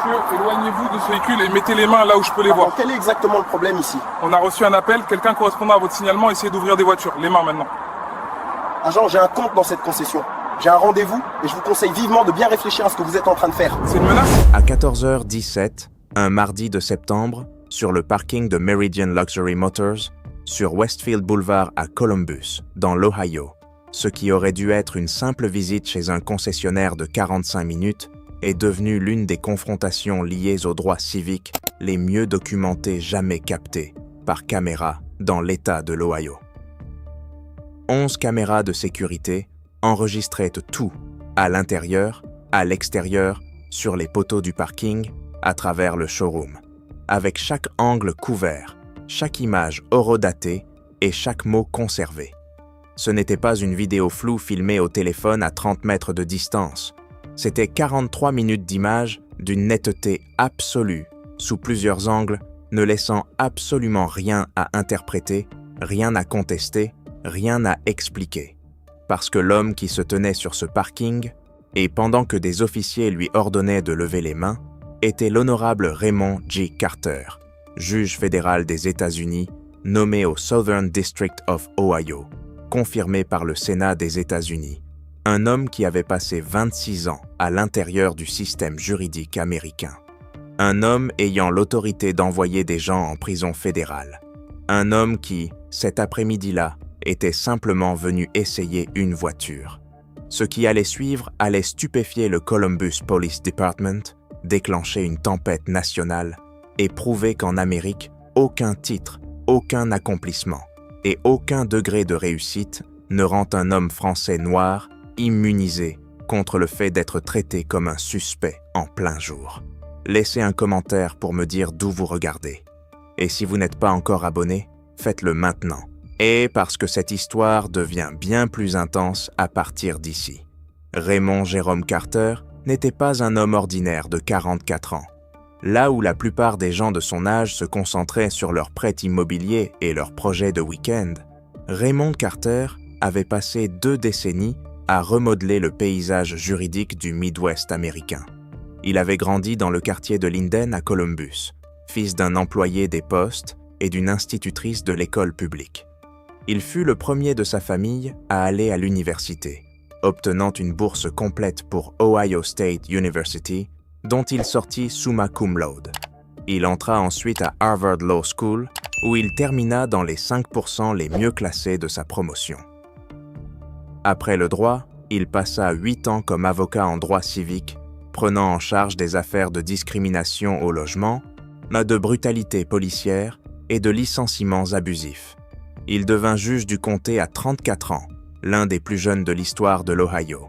monsieur, éloignez-vous de ce véhicule et mettez les mains là où je peux les voir. Quel est exactement le problème ici? On a reçu un appel, quelqu'un correspondant à votre signalement, essayez d'ouvrir des voitures. Les mains maintenant. Agent, j'ai un compte dans cette concession. J'ai un rendez-vous et je vous conseille vivement de bien réfléchir à ce que vous êtes en train de faire. C'est une menace? À 14h17, un mardi de septembre, sur le parking de Meridian Luxury Motors, sur Westfield Boulevard à Columbus, dans l'Ohio, ce qui aurait dû être une simple visite chez un concessionnaire de 45 minutes est devenu l'une des confrontations liées aux droits civiques les mieux documentées jamais captées par caméra dans l'État de l'Ohio. 11 caméras de sécurité enregistraient tout, à l'intérieur, à l'extérieur, sur les poteaux du parking, à travers le showroom, avec chaque angle couvert, chaque image horodatée et chaque mot conservé. Ce n'était pas une vidéo floue filmée au téléphone à 30 mètres de distance. C'était 43 minutes d'image d'une netteté absolue, sous plusieurs angles, ne laissant absolument rien à interpréter, rien à contester, rien à expliquer. Parce que l'homme qui se tenait sur ce parking, et pendant que des officiers lui ordonnaient de lever les mains, était l'honorable Raymond G. Carter, juge fédéral des États-Unis, nommé au Southern District of Ohio, confirmé par le Sénat des États-Unis, un homme qui avait passé 26 ans à l'intérieur du système juridique américain. Un homme ayant l'autorité d'envoyer des gens en prison fédérale. Un homme qui, cet après-midi-là, était simplement venu essayer une voiture. Ce qui allait suivre allait stupéfier le Columbus Police Department, déclencher une tempête nationale et prouver qu'en Amérique, aucun titre, aucun accomplissement et aucun degré de réussite ne rend un homme français noir immunisé contre le fait d'être traité comme un suspect en plein jour. Laissez un commentaire pour me dire d'où vous regardez. Et si vous n'êtes pas encore abonné, faites-le maintenant. Et parce que cette histoire devient bien plus intense à partir d'ici. Raymond Jérôme Carter n'était pas un homme ordinaire de 44 ans. Là où la plupart des gens de son âge se concentraient sur leurs prêts immobiliers et leurs projets de week-end, Raymond Carter avait passé 2 décennies à remodeler le paysage juridique du Midwest américain. Il avait grandi dans le quartier de Linden à Columbus, fils d'un employé des postes et d'une institutrice de l'école publique. Il fut le premier de sa famille à aller à l'université, obtenant une bourse complète pour Ohio State University, dont il sortit summa cum laude. Il entra ensuite à Harvard Law School, où il termina dans les 5% les mieux classés de sa promotion. Après le droit, il passa 8 ans comme avocat en droit civique, prenant en charge des affaires de discrimination au logement, de brutalité policière et de licenciements abusifs. Il devint juge du comté à 34 ans, l'un des plus jeunes de l'histoire de l'Ohio.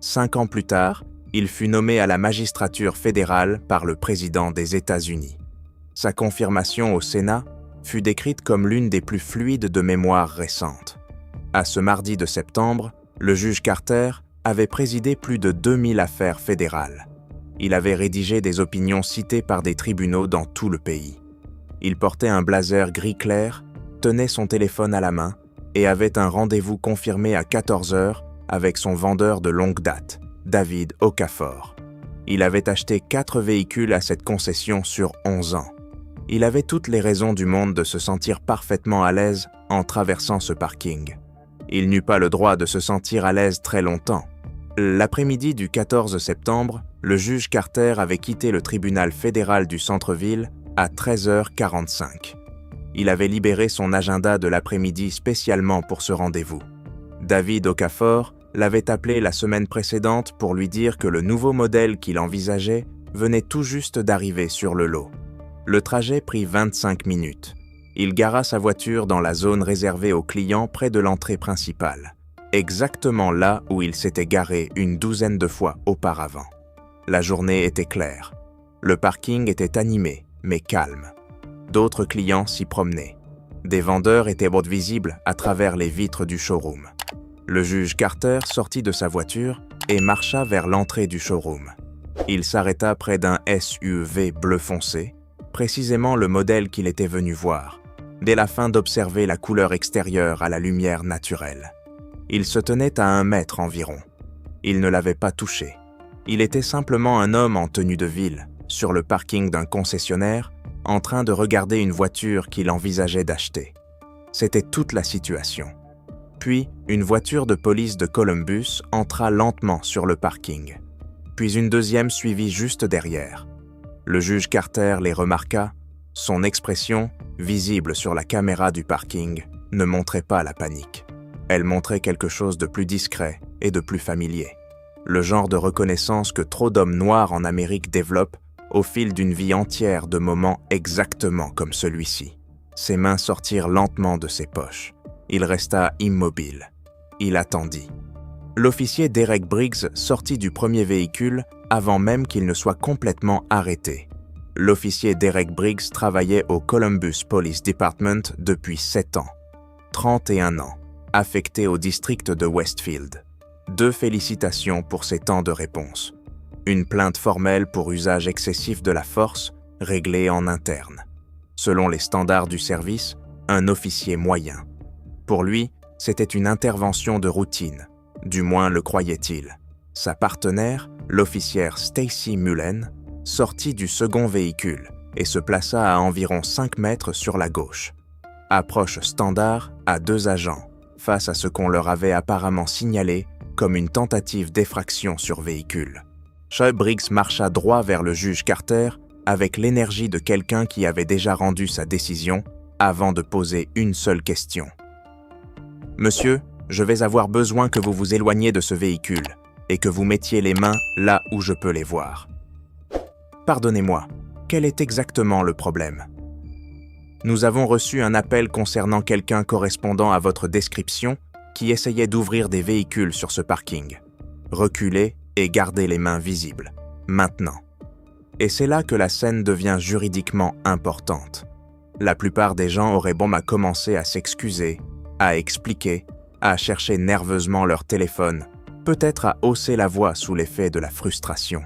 5 ans plus tard, il fut nommé à la magistrature fédérale par le président des États-Unis. Sa confirmation au Sénat fut décrite comme l'une des plus fluides de mémoire récentes. À ce mardi de septembre, le juge Carter avait présidé plus de 2000 affaires fédérales. Il avait rédigé des opinions citées par des tribunaux dans tout le pays. Il portait un blazer gris clair, tenait son téléphone à la main et avait un rendez-vous confirmé à 14h avec son vendeur de longue date, David Okafor. Il avait acheté 4 véhicules à cette concession sur 11 ans. Il avait toutes les raisons du monde de se sentir parfaitement à l'aise en traversant ce parking. Il n'eut pas le droit de se sentir à l'aise très longtemps. L'après-midi du 14 septembre, le juge Carter avait quitté le tribunal fédéral du centre-ville à 13h45. Il avait libéré son agenda de l'après-midi spécialement pour ce rendez-vous. David Okafor l'avait appelé la semaine précédente pour lui dire que le nouveau modèle qu'il envisageait venait tout juste d'arriver sur le lot. Le trajet prit 25 minutes. Il gara sa voiture dans la zone réservée aux clients près de l'entrée principale, exactement là où il s'était garé une 12aine de fois auparavant. La journée était claire. Le parking était animé, mais calme. D'autres clients s'y promenaient. Des vendeurs étaient visibles à travers les vitres du showroom. Le juge Carter sortit de sa voiture et marcha vers l'entrée du showroom. Il s'arrêta près d'un SUV bleu foncé, précisément le modèle qu'il était venu voir, dès la fin d'observer la couleur extérieure à la lumière naturelle. Il se tenait à 1 mètre environ. Il ne l'avait pas touché. Il était simplement un homme en tenue de ville, sur le parking d'un concessionnaire, en train de regarder une voiture qu'il envisageait d'acheter. C'était toute la situation. Puis, une voiture de police de Columbus entra lentement sur le parking. Puis une deuxième suivit juste derrière. Le juge Carter les remarqua. Son expression, visible sur la caméra du parking, ne montrait pas la panique. Elle montrait quelque chose de plus discret et de plus familier. Le genre de reconnaissance que trop d'hommes noirs en Amérique développent au fil d'une vie entière de moments exactement comme celui-ci. Ses mains sortirent lentement de ses poches. Il resta immobile. Il attendit. L'officier Derek Briggs sortit du premier véhicule avant même qu'il ne soit complètement arrêté. L'officier Derek Briggs travaillait au Columbus Police Department depuis 7 ans. 31 ans, affecté au district de Westfield. 2 félicitations pour ses temps de réponse. Une plainte formelle pour usage excessif de la force, réglée en interne. Selon les standards du service, un officier moyen. Pour lui, c'était une intervention de routine, du moins le croyait-il. Sa partenaire, l'officière Stacy Mullen, sortit du second véhicule et se plaça à environ 5 mètres sur la gauche. Approche standard à 2 agents, face à ce qu'on leur avait apparemment signalé comme une tentative d'effraction sur véhicule. Briggs marcha droit vers le juge Carter avec l'énergie de quelqu'un qui avait déjà rendu sa décision avant de poser une seule question. « Monsieur, je vais avoir besoin que vous vous éloigniez de ce véhicule et que vous mettiez les mains là où je peux les voir. » Pardonnez-moi, quel est exactement le problème? Nous avons reçu un appel concernant quelqu'un correspondant à votre description qui essayait d'ouvrir des véhicules sur ce parking. Reculez et gardez les mains visibles, maintenant. Et c'est là que la scène devient juridiquement importante. La plupart des gens auraient commencé à s'excuser, à expliquer, à chercher nerveusement leur téléphone, peut-être à hausser la voix sous l'effet de la frustration.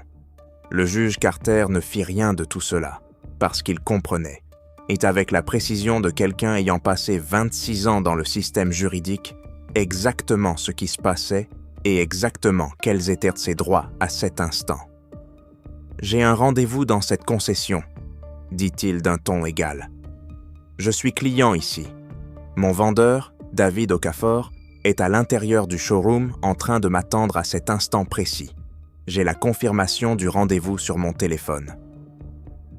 Le juge Carter ne fit rien de tout cela, parce qu'il comprenait, et avec la précision de quelqu'un ayant passé 26 ans dans le système juridique, exactement ce qui se passait et exactement quels étaient ses droits à cet instant. « J'ai un rendez-vous dans cette concession, » dit-il d'un ton égal. « Je suis client ici. Mon vendeur, David Okafor, est à l'intérieur du showroom en train de m'attendre à cet instant précis. J'ai la confirmation du rendez-vous sur mon téléphone.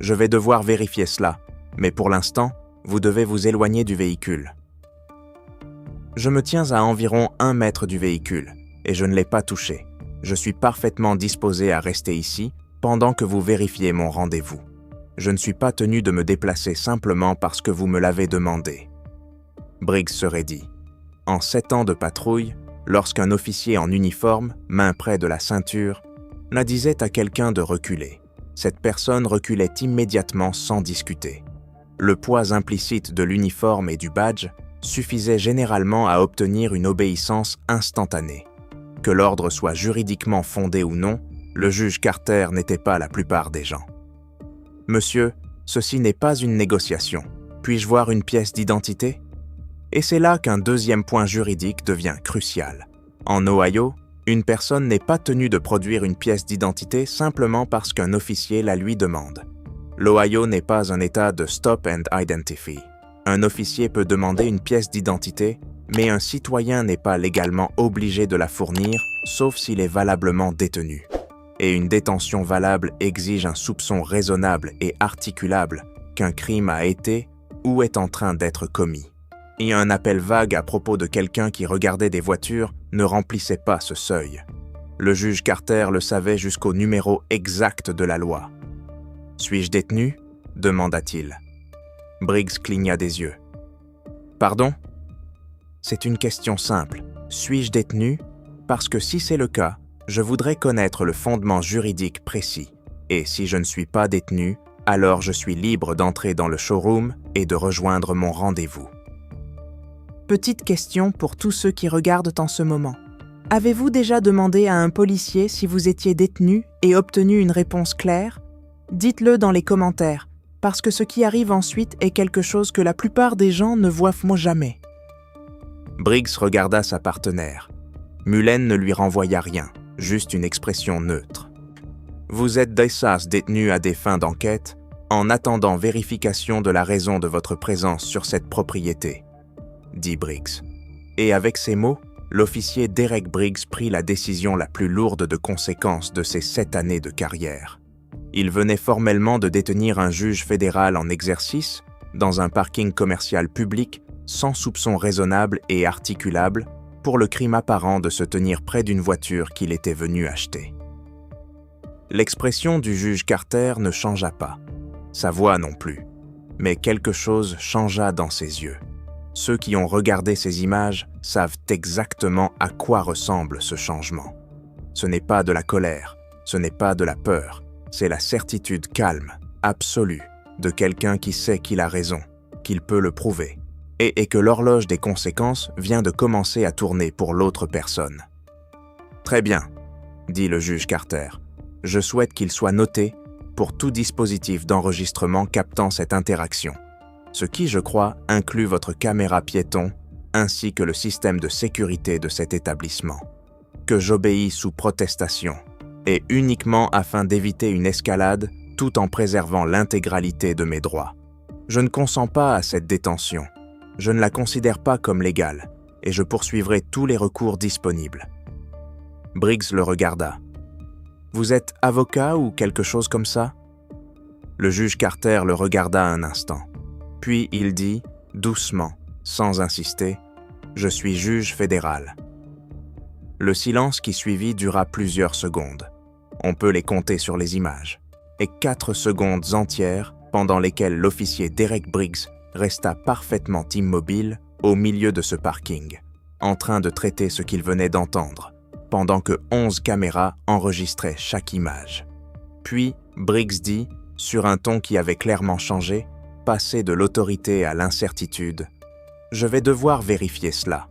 Je vais devoir vérifier cela, mais pour l'instant, vous devez vous éloigner du véhicule. Je me tiens à environ 1 mètre du véhicule, et je ne l'ai pas touché. Je suis parfaitement disposé à rester ici pendant que vous vérifiez mon rendez-vous. Je ne suis pas tenu de me déplacer simplement parce que vous me l'avez demandé. » Briggs se raidit. En 7 ans de patrouille, lorsqu'un officier en uniforme, main près de la ceinture, la disait à quelqu'un de reculer, cette personne reculait immédiatement sans discuter. Le poids implicite de l'uniforme et du badge suffisait généralement à obtenir une obéissance instantanée. Que l'ordre soit juridiquement fondé ou non, le juge Carter n'était pas la plupart des gens. « Monsieur, ceci n'est pas une négociation. Puis-je voir une pièce d'identité ?» Et c'est là qu'un deuxième point juridique devient crucial. En Ohio, une personne n'est pas tenue de produire une pièce d'identité simplement parce qu'un officier la lui demande. L'Ohio n'est pas un état de stop and identify. Un officier peut demander une pièce d'identité, mais un citoyen n'est pas légalement obligé de la fournir, sauf s'il est valablement détenu. Et une détention valable exige un soupçon raisonnable et articulable qu'un crime a été ou est en train d'être commis. Et un appel vague à propos de quelqu'un qui regardait des voitures ne remplissait pas ce seuil. Le juge Carter le savait jusqu'au numéro exact de la loi. « Suis-je détenu ?» demanda-t-il. Briggs cligna des yeux. « Pardon ? C'est une question simple. Suis-je détenu ? Parce que si c'est le cas, je voudrais connaître le fondement juridique précis. Et si je ne suis pas détenu, alors je suis libre d'entrer dans le showroom et de rejoindre mon rendez-vous. » Petite question pour tous ceux qui regardent en ce moment. Avez-vous déjà demandé à un policier si vous étiez détenu et obtenu une réponse claire ? Dites-le dans les commentaires, parce que ce qui arrive ensuite est quelque chose que la plupart des gens ne voient jamais. Briggs regarda sa partenaire. Mullen ne lui renvoya rien, juste une expression neutre. Vous êtes d'Essas détenu à des fins d'enquête, en attendant vérification de la raison de votre présence sur cette propriété, dit Briggs. Et avec ces mots, l'officier Derek Briggs prit la décision la plus lourde de conséquences de ses 7 années de carrière. Il venait formellement de détenir un juge fédéral en exercice dans un parking commercial public sans soupçon raisonnable et articulable pour le crime apparent de se tenir près d'une voiture qu'il était venu acheter. L'expression du juge Carter ne changea pas, sa voix non plus, mais quelque chose changea dans ses yeux. Ceux qui ont regardé ces images savent exactement à quoi ressemble ce changement. Ce n'est pas de la colère, ce n'est pas de la peur, c'est la certitude calme, absolue, de quelqu'un qui sait qu'il a raison, qu'il peut le prouver, et que l'horloge des conséquences vient de commencer à tourner pour l'autre personne. « Très bien, » dit le juge Carter. « Je souhaite qu'il soit noté pour tout dispositif d'enregistrement captant cette interaction, ce qui, je crois, inclut votre caméra piéton ainsi que le système de sécurité de cet établissement. Que j'obéis sous protestation, et uniquement afin d'éviter une escalade tout en préservant l'intégralité de mes droits. Je ne consens pas à cette détention. Je ne la considère pas comme légale, et je poursuivrai tous les recours disponibles. » Briggs le regarda. « Vous êtes avocat ou quelque chose comme ça ?» Le juge Carter le regarda un instant. Puis il dit, doucement, sans insister, « Je suis juge fédéral. » Le silence qui suivit dura plusieurs secondes. On peut les compter sur les images. Et 4 secondes entières pendant lesquelles l'officier Derek Briggs resta parfaitement immobile au milieu de ce parking, en train de traiter ce qu'il venait d'entendre, pendant que 11 caméras enregistraient chaque image. Puis, Briggs dit, sur un ton qui avait clairement changé, passé de l'autorité à l'incertitude, « Je vais devoir vérifier cela. »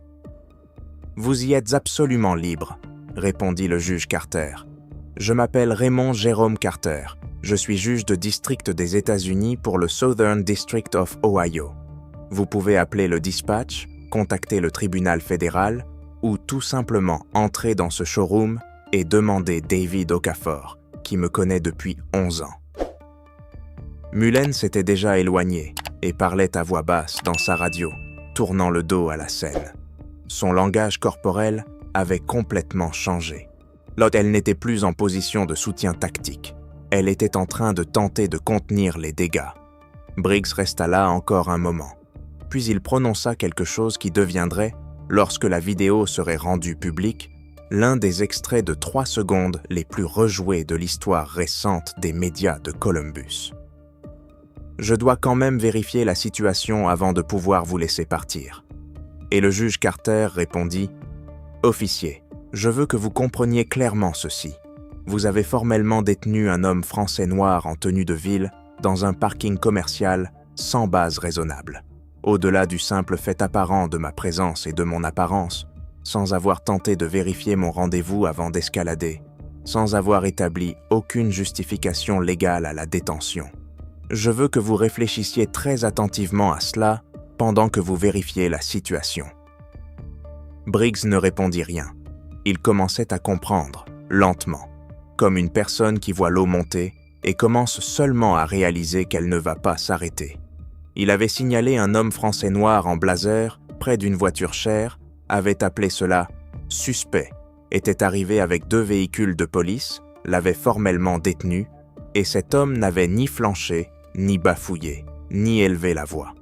« Vous y êtes absolument libre, » répondit le juge Carter. « Je m'appelle Raymond Jérôme Carter. Je suis juge de district des États-Unis pour le Southern District of Ohio. Vous pouvez appeler le dispatch, contacter le tribunal fédéral ou tout simplement entrer dans ce showroom et demander David Okafor, qui me connaît depuis 11 ans. » Mullen s'était déjà éloigné et parlait à voix basse dans sa radio, tournant le dos à la scène. Son langage corporel avait complètement changé. Elle n'était plus en position de soutien tactique. Elle était en train de tenter de contenir les dégâts. Briggs resta là encore un moment. Puis il prononça quelque chose qui deviendrait, lorsque la vidéo serait rendue publique, l'un des extraits de 3 secondes les plus rejoués de l'histoire récente des médias de Columbus. « Je dois quand même vérifier la situation avant de pouvoir vous laisser partir. » Et le juge Carter répondit « Officier, je veux que vous compreniez clairement ceci. Vous avez formellement détenu un homme français noir en tenue de ville dans un parking commercial sans base raisonnable. Au-delà du simple fait apparent de ma présence et de mon apparence, sans avoir tenté de vérifier mon rendez-vous avant d'escalader, sans avoir établi aucune justification légale à la détention. Je veux que vous réfléchissiez très attentivement à cela pendant que vous vérifiez la situation. » Briggs ne répondit rien. Il commençait à comprendre, lentement, comme une personne qui voit l'eau monter et commence seulement à réaliser qu'elle ne va pas s'arrêter. Il avait signalé un homme français noir en blazer près d'une voiture chère, avait appelé cela « suspect », était arrivé avec 2 véhicules de police, l'avait formellement détenu, et cet homme n'avait ni flanché, ni bafouillé, ni élevé la voix.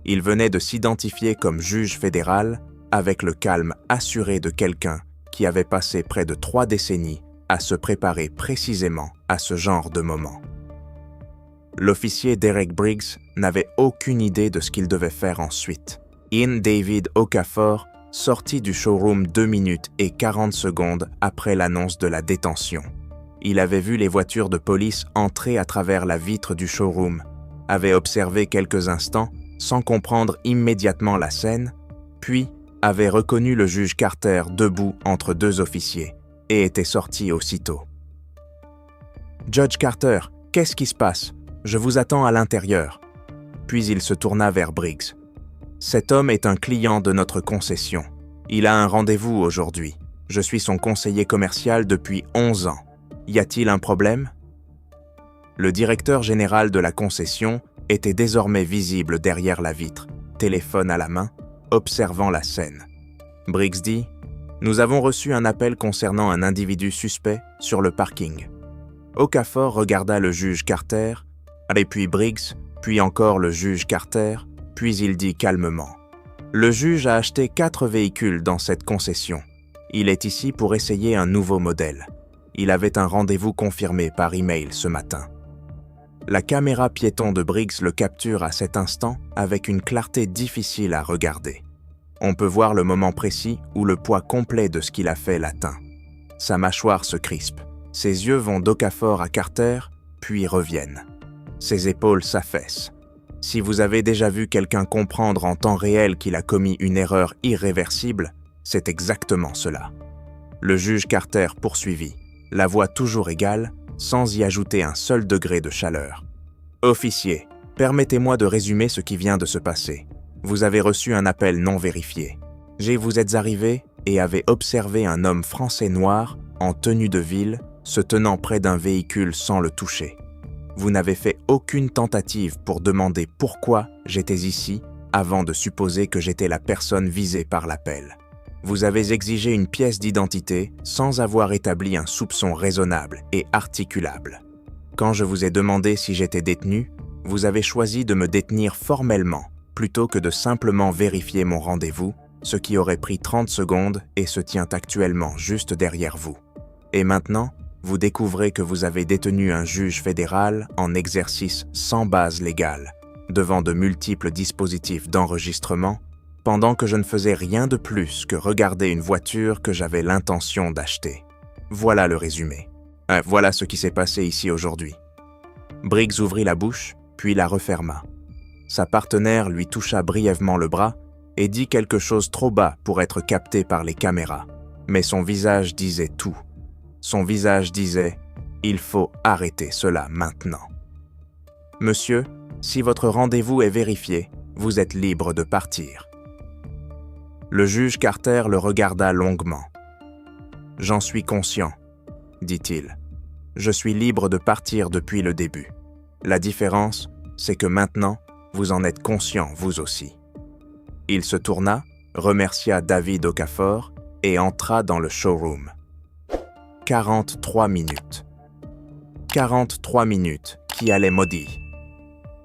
Il venait de s'identifier comme juge fédéral avec le calme assuré de quelqu'un qui avait passé près de 3 décennies à se préparer précisément à ce genre de moment. L'officier Derek Briggs n'avait aucune idée de ce qu'il devait faire ensuite. David Okafor sortit du showroom 2 minutes et 40 secondes après l'annonce de la détention. Il avait vu les voitures de police entrer à travers la vitre du showroom, avait observé quelques instants sans comprendre immédiatement la scène, puis avait reconnu le juge Carter debout entre 2 officiers et était sorti aussitôt. « Judge Carter, qu'est-ce qui se passe? Je vous attends à l'intérieur. » Puis il se tourna vers Briggs. « Cet homme est un client de notre concession. Il a un rendez-vous aujourd'hui. Je suis son conseiller commercial depuis 11 ans. Y a-t-il un problème? » Le directeur général de la concession était désormais visible derrière la vitre, téléphone à la main, observant la scène. Briggs dit « Nous avons reçu un appel concernant un individu suspect sur le parking. » Okafor regarda le juge Carter, et puis Briggs, puis encore le juge Carter, puis il dit calmement « Le juge a acheté 4 véhicules dans cette concession. Il est ici pour essayer un nouveau modèle. Il avait un rendez-vous confirmé par email ce matin. » La caméra piéton de Briggs le capture à cet instant avec une clarté difficile à regarder. On peut voir le moment précis où le poids complet de ce qu'il a fait l'atteint. Sa mâchoire se crispe, ses yeux vont d'Okafor à Carter, puis reviennent. Ses épaules s'affaissent. Si vous avez déjà vu quelqu'un comprendre en temps réel qu'il a commis une erreur irréversible, c'est exactement cela. Le juge Carter poursuivit, la voix toujours égale, sans y ajouter un seul degré de chaleur. « Officier, permettez-moi de résumer ce qui vient de se passer. Vous avez reçu un appel non vérifié. Vous êtes arrivé et avez observé un homme français noir, en tenue de ville, se tenant près d'un véhicule sans le toucher. Vous n'avez fait aucune tentative pour demander pourquoi j'étais ici avant de supposer que j'étais la personne visée par l'appel. Vous avez exigé une pièce d'identité sans avoir établi un soupçon raisonnable et articulable. Quand je vous ai demandé si j'étais détenu, vous avez choisi de me détenir formellement plutôt que de simplement vérifier mon rendez-vous, ce qui aurait pris 30 secondes et se tient actuellement juste derrière vous. Et maintenant, vous découvrez que vous avez détenu un juge fédéral en exercice sans base légale, devant de multiples dispositifs d'enregistrement, pendant que je ne faisais rien de plus que regarder une voiture que j'avais l'intention d'acheter. Voilà le résumé. Voilà ce qui s'est passé ici aujourd'hui. Briggs ouvrit la bouche, puis la referma. Sa partenaire lui toucha brièvement le bras et dit quelque chose trop bas pour être capté par les caméras. Mais son visage disait tout. Son visage disait « Il faut arrêter cela maintenant. » « Monsieur, si votre rendez-vous est vérifié, vous êtes libre de partir. » Le juge Carter le regarda longuement. « J'en suis conscient, » dit-il. « Je suis libre de partir depuis le début. La différence, c'est que maintenant, vous en êtes conscient vous aussi. » Il se tourna, remercia David Okafor et entra dans le showroom. 43 minutes. 43 minutes qui allaient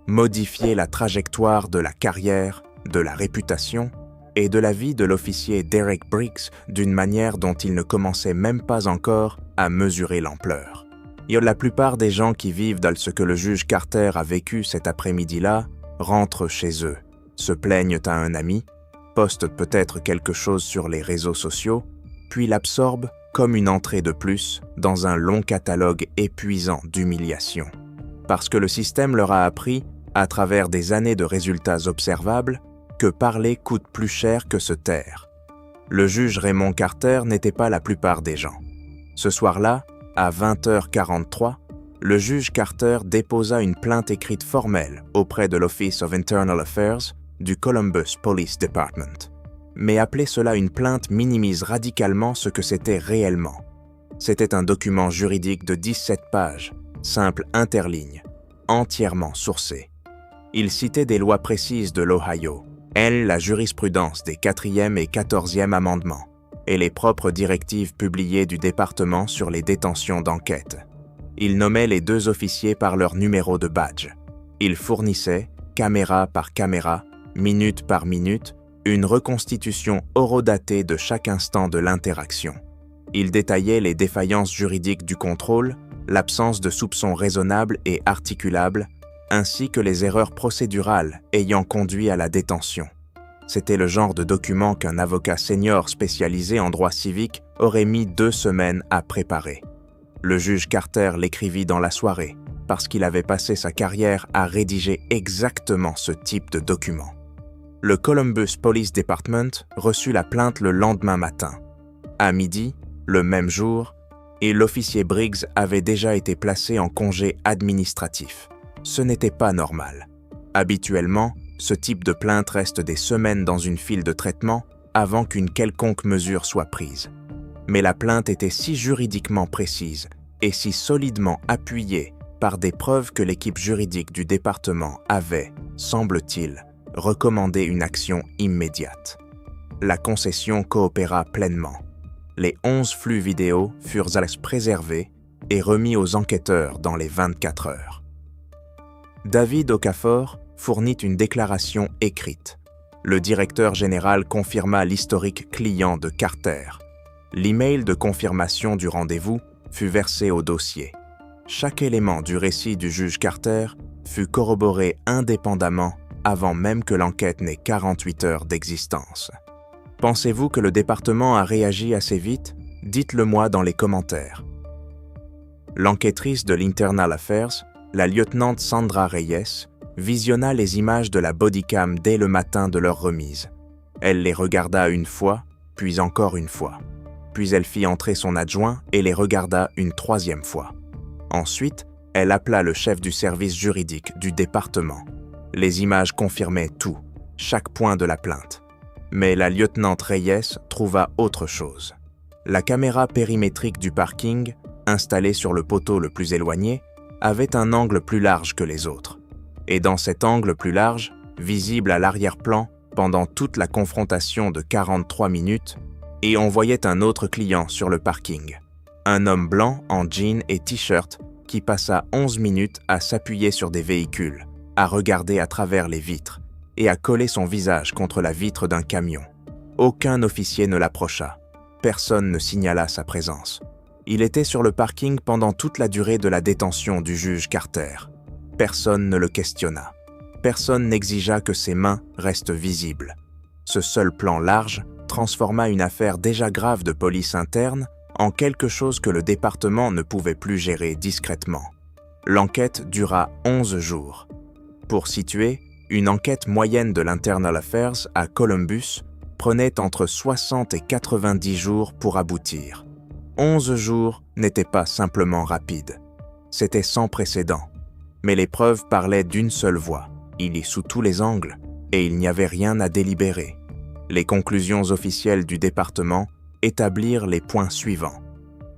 modifier la trajectoire de la carrière, de la réputation et de la vie de l'officier Derek Briggs d'une manière dont il ne commençait même pas encore à mesurer l'ampleur. La plupart des gens qui vivent dans ce que le juge Carter a vécu cet après-midi-là rentrent chez eux, se plaignent à un ami, postent peut-être quelque chose sur les réseaux sociaux, puis l'absorbent comme une entrée de plus dans un long catalogue épuisant d'humiliation. Parce que le système leur a appris, à travers des années de résultats observables, que parler coûte plus cher que se taire. Le juge Raymond Carter n'était pas la plupart des gens. Ce soir-là, à 20h43, le juge Carter déposa une plainte écrite formelle auprès de l'Office of Internal Affairs du Columbus Police Department. Mais appeler cela une plainte minimise radicalement ce que c'était réellement. C'était un document juridique de 17 pages, simple interligne, entièrement sourcé. Il citait des lois précises de l'Ohio, la jurisprudence des 4e et 14e amendements, et les propres directives publiées du département sur les détentions d'enquête. Il nommait les 2 officiers par leur numéro de badge. Il fournissait, caméra par caméra, minute par minute, une reconstitution horodatée de chaque instant de l'interaction. Il détaillait les défaillances juridiques du contrôle, l'absence de soupçons raisonnables et articulables, ainsi que les erreurs procédurales ayant conduit à la détention. C'était le genre de document qu'un avocat senior spécialisé en droit civique aurait mis 2 semaines à préparer. Le juge Carter l'écrivit dans la soirée, parce qu'il avait passé sa carrière à rédiger exactement ce type de document. Le Columbus Police Department reçut la plainte le lendemain matin. À midi, le même jour, et l'officier Briggs avait déjà été placé en congé administratif. Ce n'était pas normal. Habituellement, ce type de plainte reste des semaines dans une file de traitement avant qu'une quelconque mesure soit prise. Mais la plainte était si juridiquement précise et si solidement appuyée par des preuves que l'équipe juridique du département avait, semble-t-il, recommandé une action immédiate. La concession coopéra pleinement. Les 11 flux vidéo furent préservés et remis aux enquêteurs dans les 24 heures. David Okafor fournit une déclaration écrite. Le directeur général confirma l'historique client de Carter. L'email de confirmation du rendez-vous fut versé au dossier. Chaque élément du récit du juge Carter fut corroboré indépendamment avant même que l'enquête n'ait 48 heures d'existence. Pensez-vous que le département a réagi assez vite? Dites-le moi dans les commentaires. L'enquêtrice de l'Internal Affairs, la lieutenant Sandra Reyes, visionna les images de la bodycam dès le matin de leur remise. Elle les regarda une fois, puis encore une fois. Puis elle fit entrer son adjoint et les regarda une troisième fois. Ensuite, elle appela le chef du service juridique du département. Les images confirmaient tout, chaque point de la plainte. Mais la lieutenant Reyes trouva autre chose. La caméra périmétrique du parking, installée sur le poteau le plus éloigné, avait un angle plus large que les autres. Et dans cet angle plus large, visible à l'arrière-plan pendant toute la confrontation de 43 minutes, et on voyait un autre client sur le parking. Un homme blanc en jean et t-shirt qui passa 11 minutes à s'appuyer sur des véhicules, à regarder à travers les vitres et à coller son visage contre la vitre d'un camion. Aucun officier ne l'approcha. Personne ne signala sa présence. Il était sur le parking pendant toute la durée de la détention du juge Carter. Personne ne le questionna. Personne n'exigea que ses mains restent visibles. Ce seul plan large transforma une affaire déjà grave de police interne en quelque chose que le département ne pouvait plus gérer discrètement. L'enquête dura 11 jours. Pour situer, une enquête moyenne de l'Internal Affairs à Columbus prenait entre 60 et 90 jours pour aboutir. 11 jours n'étaient pas simplement rapides. C'était sans précédent. Mais les preuves parlaient d'une seule voix. Il est sous tous les angles et il n'y avait rien à délibérer. Les conclusions officielles du département établirent les points suivants.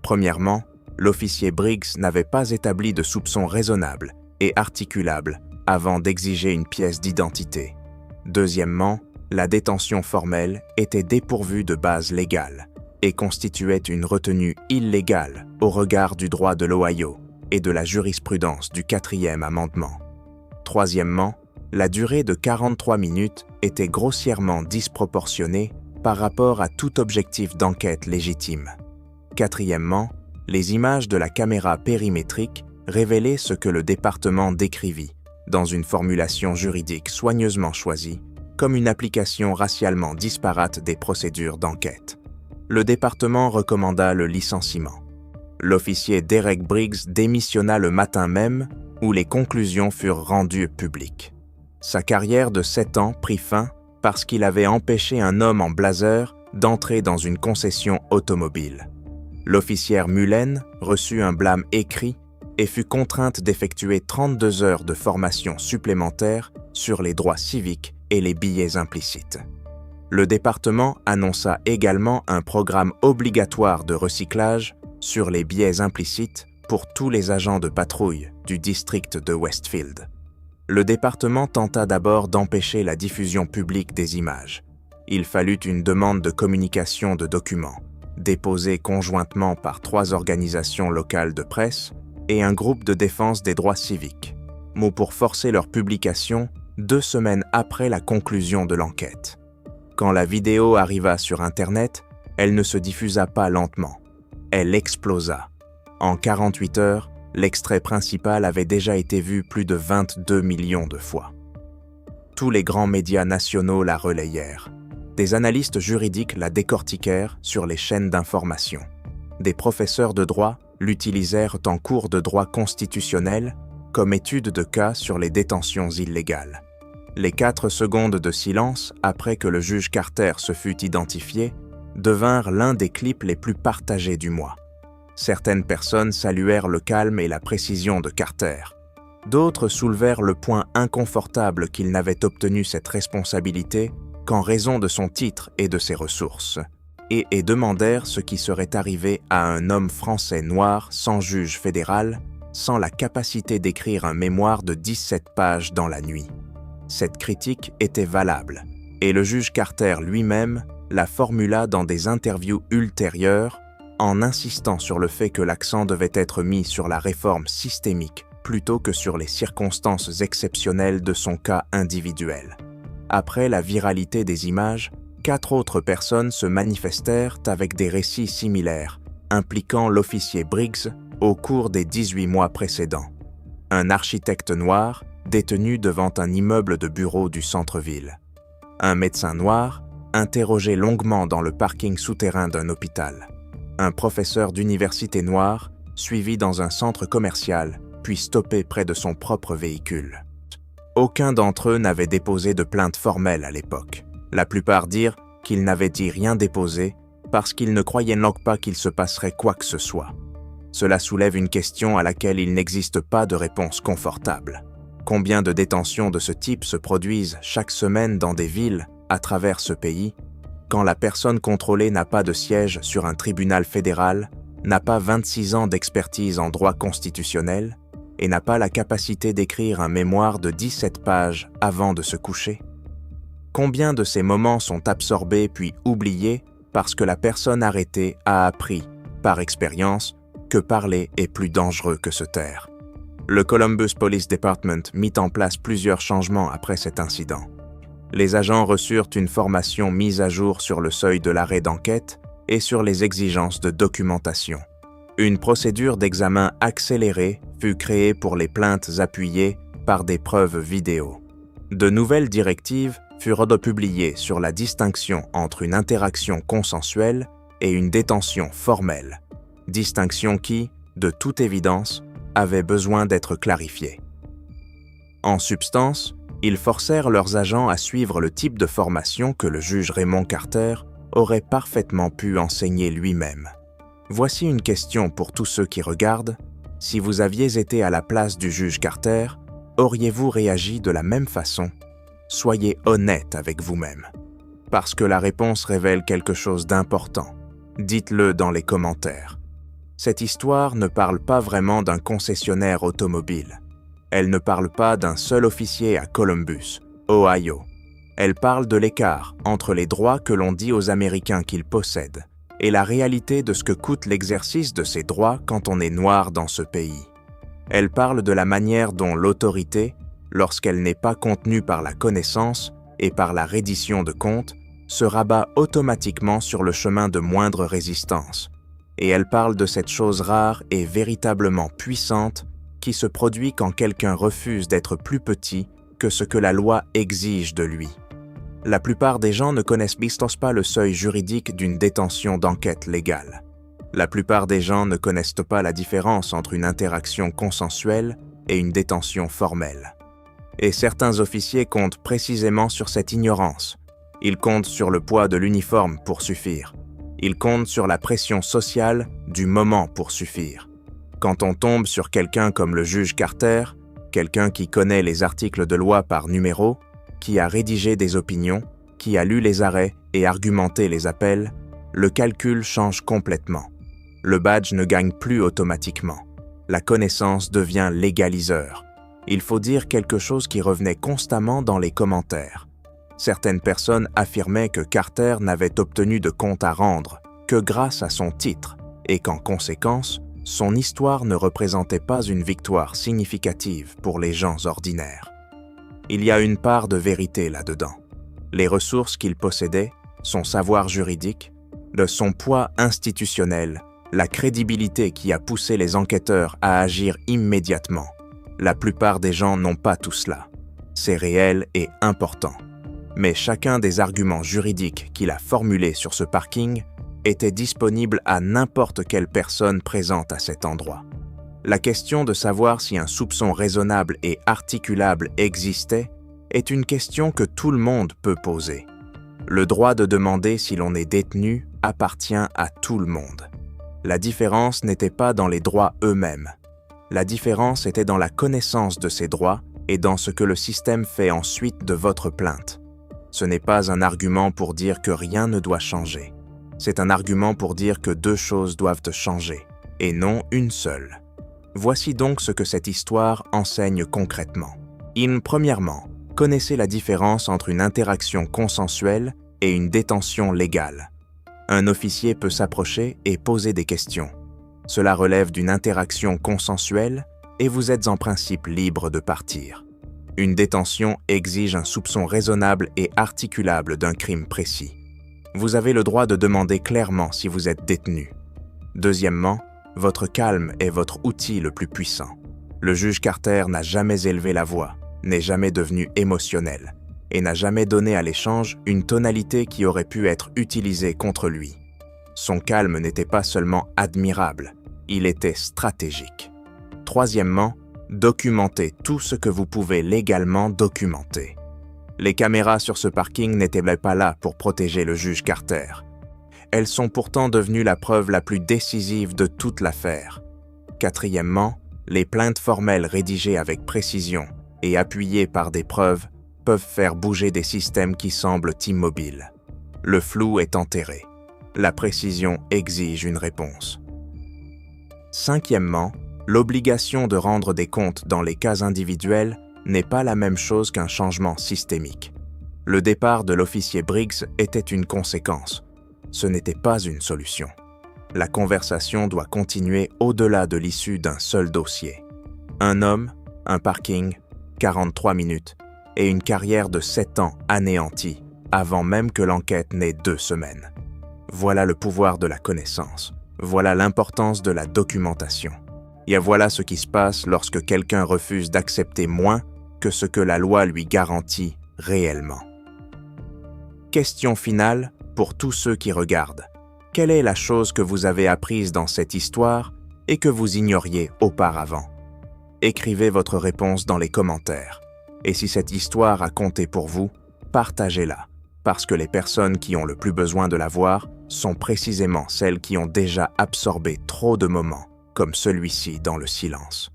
Premièrement, l'officier Briggs n'avait pas établi de soupçons raisonnables et articulables avant d'exiger une pièce d'identité. Deuxièmement, la détention formelle était dépourvue de base légale et constituait une retenue illégale au regard du droit de l'Ohio et de la jurisprudence du 4e amendement. Troisièmement, la durée de 43 minutes était grossièrement disproportionnée par rapport à tout objectif d'enquête légitime. Quatrièmement, les images de la caméra périmétrique révélaient ce que le département décrivit, dans une formulation juridique soigneusement choisie, comme une application racialement disparate des procédures d'enquête. Le département recommanda le licenciement. L'officier Derek Briggs démissionna le matin même où les conclusions furent rendues publiques. Sa carrière de 7 ans prit fin parce qu'il avait empêché un homme en blazer d'entrer dans une concession automobile. L'officière Mullen reçut un blâme écrit et fut contrainte d'effectuer 32 heures de formation supplémentaire sur les droits civiques et les billets implicites. Le département annonça également un programme obligatoire de recyclage sur les billets implicites pour tous les agents de patrouille du district de Westfield. Le département tenta d'abord d'empêcher la diffusion publique des images. Il fallut une demande de communication de documents, déposée conjointement par 3 organisations locales de presse et un groupe de défense des droits civiques, pour forcer leur publication 2 semaines après la conclusion de l'enquête. Quand la vidéo arriva sur Internet, elle ne se diffusa pas lentement. Elle explosa. En 48 heures, l'extrait principal avait déjà été vu plus de 22 millions de fois. Tous les grands médias nationaux la relayèrent. Des analystes juridiques la décortiquèrent sur les chaînes d'information. Des professeurs de droit l'utilisèrent en cours de droit constitutionnel comme étude de cas sur les détentions illégales. Les 4 secondes de silence après que le juge Carter se fût identifié devinrent l'un des clips les plus partagés du mois. Certaines personnes saluèrent le calme et la précision de Carter. D'autres soulevèrent le point inconfortable qu'il n'avait obtenu cette responsabilité qu'en raison de son titre et de ses ressources, et demandèrent ce qui serait arrivé à un homme français noir sans juge fédéral sans la capacité d'écrire un mémoire de 17 pages dans la nuit. Cette critique était valable, et le juge Carter lui-même la formula dans des interviews ultérieures en insistant sur le fait que l'accent devait être mis sur la réforme systémique plutôt que sur les circonstances exceptionnelles de son cas individuel. Après la viralité des images, 4 autres personnes se manifestèrent avec des récits similaires, impliquant l'officier Briggs au cours des 18 mois précédents. Un architecte noir détenu devant un immeuble de bureaux du centre-ville. Un médecin noir interrogé longuement dans le parking souterrain d'un hôpital. Un professeur d'université noir suivi dans un centre commercial puis stoppé près de son propre véhicule. Aucun d'entre eux n'avait déposé de plainte formelle à l'époque. La plupart dirent qu'ils n'avaient dit rien déposé parce qu'ils ne croyaient donc pas qu'il se passerait quoi que ce soit. Cela soulève une question à laquelle il n'existe pas de réponse confortable. Combien de détentions de ce type se produisent chaque semaine dans des villes à travers ce pays, quand la personne contrôlée n'a pas de siège sur un tribunal fédéral, n'a pas 26 ans d'expertise en droit constitutionnel et n'a pas la capacité d'écrire un mémoire de 17 pages avant de se coucher? Combien de ces moments sont absorbés puis oubliés parce que la personne arrêtée a appris, par expérience, que parler est plus dangereux que se taire? Le Columbus Police Department mit en place plusieurs changements après cet incident. Les agents reçurent une formation mise à jour sur le seuil de l'arrêt d'enquête et sur les exigences de documentation. Une procédure d'examen accélérée fut créée pour les plaintes appuyées par des preuves vidéo. De nouvelles directives furent publiées sur la distinction entre une interaction consensuelle et une détention formelle, distinction qui, de toute évidence, avait besoin d'être clarifiée. En substance, ils forcèrent leurs agents à suivre le type de formation que le juge Raymond Carter aurait parfaitement pu enseigner lui-même. Voici une question pour tous ceux qui regardent. Si vous aviez été à la place du juge Carter, auriez-vous réagi de la même façon? Soyez honnête avec vous-même. Parce que la réponse révèle quelque chose d'important. Dites-le dans les commentaires. Cette histoire ne parle pas vraiment d'un concessionnaire automobile. Elle ne parle pas d'un seul officier à Columbus, Ohio. Elle parle de l'écart entre les droits que l'on dit aux Américains qu'ils possèdent et la réalité de ce que coûte l'exercice de ces droits quand on est noir dans ce pays. Elle parle de la manière dont l'autorité, lorsqu'elle n'est pas contenue par la connaissance et par la reddition de comptes, se rabat automatiquement sur le chemin de moindre résistance. Et elle parle de cette chose rare et véritablement puissante qui se produit quand quelqu'un refuse d'être plus petit que ce que la loi exige de lui. La plupart des gens ne connaissent pas le seuil juridique d'une détention d'enquête légale. La plupart des gens ne connaissent pas la différence entre une interaction consensuelle et une détention formelle. Et certains officiers comptent précisément sur cette ignorance. Ils comptent sur le poids de l'uniforme pour suffire. Ils comptent sur la pression sociale du moment pour suffire. Quand on tombe sur quelqu'un comme le juge Carter, quelqu'un qui connaît les articles de loi par numéro, qui a rédigé des opinions, qui a lu les arrêts et argumenté les appels, le calcul change complètement. Le badge ne gagne plus automatiquement. La connaissance devient l'égaliseur. Il faut dire quelque chose qui revenait constamment dans les commentaires. Certaines personnes affirmaient que Carter n'avait obtenu de compte à rendre que grâce à son titre et qu'en conséquence, son histoire ne représentait pas une victoire significative pour les gens ordinaires. Il y a une part de vérité là-dedans. Les ressources qu'il possédait, son savoir juridique, son poids institutionnel, la crédibilité qui a poussé les enquêteurs à agir immédiatement. La plupart des gens n'ont pas tout cela. C'est réel et important. Mais chacun des arguments juridiques qu'il a formulés sur ce parking était disponible à n'importe quelle personne présente à cet endroit. La question de savoir si un soupçon raisonnable et articulable existait est une question que tout le monde peut poser. Le droit de demander si l'on est détenu appartient à tout le monde. La différence n'était pas dans les droits eux-mêmes. La différence était dans la connaissance de ces droits et dans ce que le système fait ensuite de votre plainte. Ce n'est pas un argument pour dire que rien ne doit changer. C'est un argument pour dire que deux choses doivent changer, et non une seule. Voici donc ce que cette histoire enseigne concrètement. Premièrement, connaissez la différence entre une interaction consensuelle et une détention légale. Un officier peut s'approcher et poser des questions. Cela relève d'une interaction consensuelle et vous êtes en principe libre de partir. Une détention exige un soupçon raisonnable et articulable d'un crime précis. Vous avez le droit de demander clairement si vous êtes détenu. Deuxièmement, votre calme est votre outil le plus puissant. Le juge Carter n'a jamais élevé la voix, n'est jamais devenu émotionnel et n'a jamais donné à l'échange une tonalité qui aurait pu être utilisée contre lui. Son calme n'était pas seulement admirable, il était stratégique. Troisièmement, documentez tout ce que vous pouvez légalement documenter. Les caméras sur ce parking n'étaient pas là pour protéger le juge Carter. Elles sont pourtant devenues la preuve la plus décisive de toute l'affaire. Quatrièmement, les plaintes formelles rédigées avec précision et appuyées par des preuves peuvent faire bouger des systèmes qui semblent immobiles. Le flou est enterré. La précision exige une réponse. Cinquièmement, l'obligation de rendre des comptes dans les cas individuels n'est pas la même chose qu'un changement systémique. Le départ de l'officier Briggs était une conséquence. Ce n'était pas une solution. La conversation doit continuer au-delà de l'issue d'un seul dossier. Un homme, un parking, 43 minutes, et une carrière de 7 ans anéantie, avant même que l'enquête n'ait 2 semaines. Voilà le pouvoir de la connaissance. Voilà l'importance de la documentation. Et voilà ce qui se passe lorsque quelqu'un refuse d'accepter moins que ce que la loi lui garantit réellement. Question finale pour tous ceux qui regardent. Quelle est la chose que vous avez apprise dans cette histoire et que vous ignoriez auparavant? Écrivez votre réponse dans les commentaires. Et si cette histoire a compté pour vous, partagez-la, parce que les personnes qui ont le plus besoin de la voir sont précisément celles qui ont déjà absorbé trop de moments, comme celui-ci dans le silence.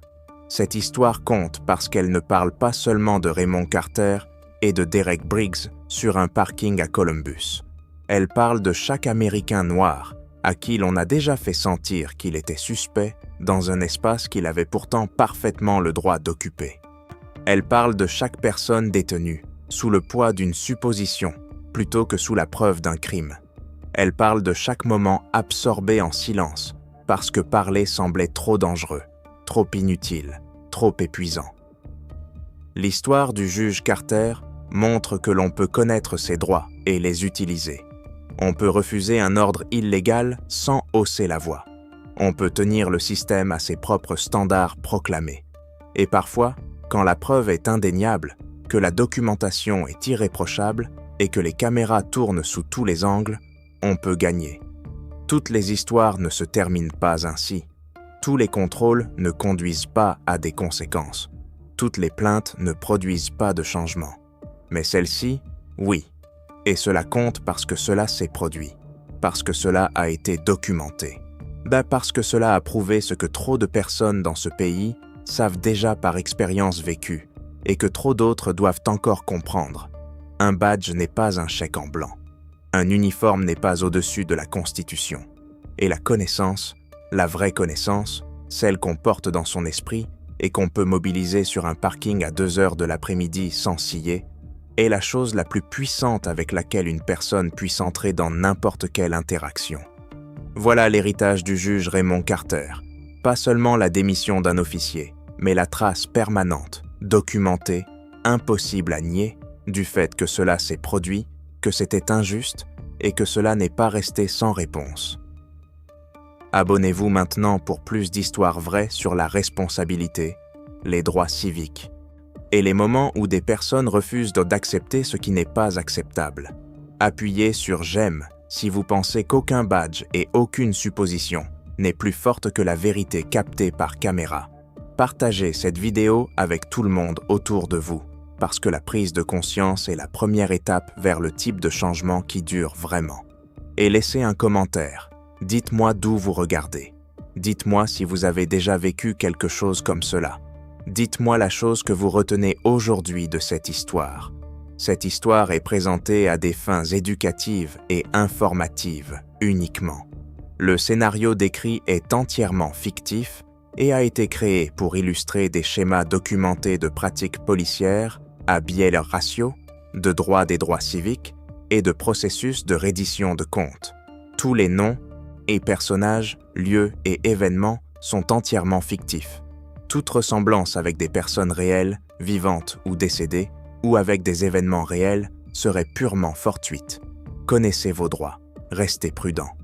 Cette histoire compte parce qu'elle ne parle pas seulement de Raymond Carter et de Derek Briggs sur un parking à Columbus. Elle parle de chaque Américain noir à qui l'on a déjà fait sentir qu'il était suspect dans un espace qu'il avait pourtant parfaitement le droit d'occuper. Elle parle de chaque personne détenue, sous le poids d'une supposition, plutôt que sous la preuve d'un crime. Elle parle de chaque moment absorbé en silence, parce que parler semblait trop dangereux, trop inutile, trop épuisant. L'histoire du juge Carter montre que l'on peut connaître ses droits et les utiliser. On peut refuser un ordre illégal sans hausser la voix. On peut tenir le système à ses propres standards proclamés. Et parfois, quand la preuve est indéniable, que la documentation est irréprochable et que les caméras tournent sous tous les angles, on peut gagner. Toutes les histoires ne se terminent pas ainsi. Tous les contrôles ne conduisent pas à des conséquences. Toutes les plaintes ne produisent pas de changement. Mais celle-ci, oui. Et cela compte parce que cela s'est produit, parce que cela a été documenté. Parce que cela a prouvé ce que trop de personnes dans ce pays savent déjà par expérience vécue et que trop d'autres doivent encore comprendre. Un badge n'est pas un chèque en blanc. Un uniforme n'est pas au-dessus de la Constitution. Et la connaissance, la vraie connaissance, celle qu'on porte dans son esprit et qu'on peut mobiliser sur un parking à 2 heures de l'après-midi sans scier, est la chose la plus puissante avec laquelle une personne puisse entrer dans n'importe quelle interaction. Voilà l'héritage du juge Raymond Carter. Pas seulement la démission d'un officier, mais la trace permanente, documentée, impossible à nier, du fait que cela s'est produit, que c'était injuste et que cela n'est pas resté sans réponse. Abonnez-vous maintenant pour plus d'histoires vraies sur la responsabilité, les droits civiques et les moments où des personnes refusent d'accepter ce qui n'est pas acceptable. Appuyez sur « J'aime » si vous pensez qu'aucun badge et aucune supposition n'est plus forte que la vérité captée par caméra. Partagez cette vidéo avec tout le monde autour de vous, parce que la prise de conscience est la première étape vers le type de changement qui dure vraiment. Et laissez un commentaire. Dites-moi d'où vous regardez. Dites-moi si vous avez déjà vécu quelque chose comme cela. Dites-moi la chose que vous retenez aujourd'hui de cette histoire. Cette histoire est présentée à des fins éducatives et informatives uniquement. Le scénario décrit est entièrement fictif et a été créé pour illustrer des schémas documentés de pratiques policières à biais leur ratio, de droit des droits civiques et de processus de reddition de comptes. Tous les noms et personnages, lieux et événements sont entièrement fictifs. Toute ressemblance avec des personnes réelles, vivantes ou décédées, ou avec des événements réels, serait purement fortuite. Connaissez vos droits, restez prudents.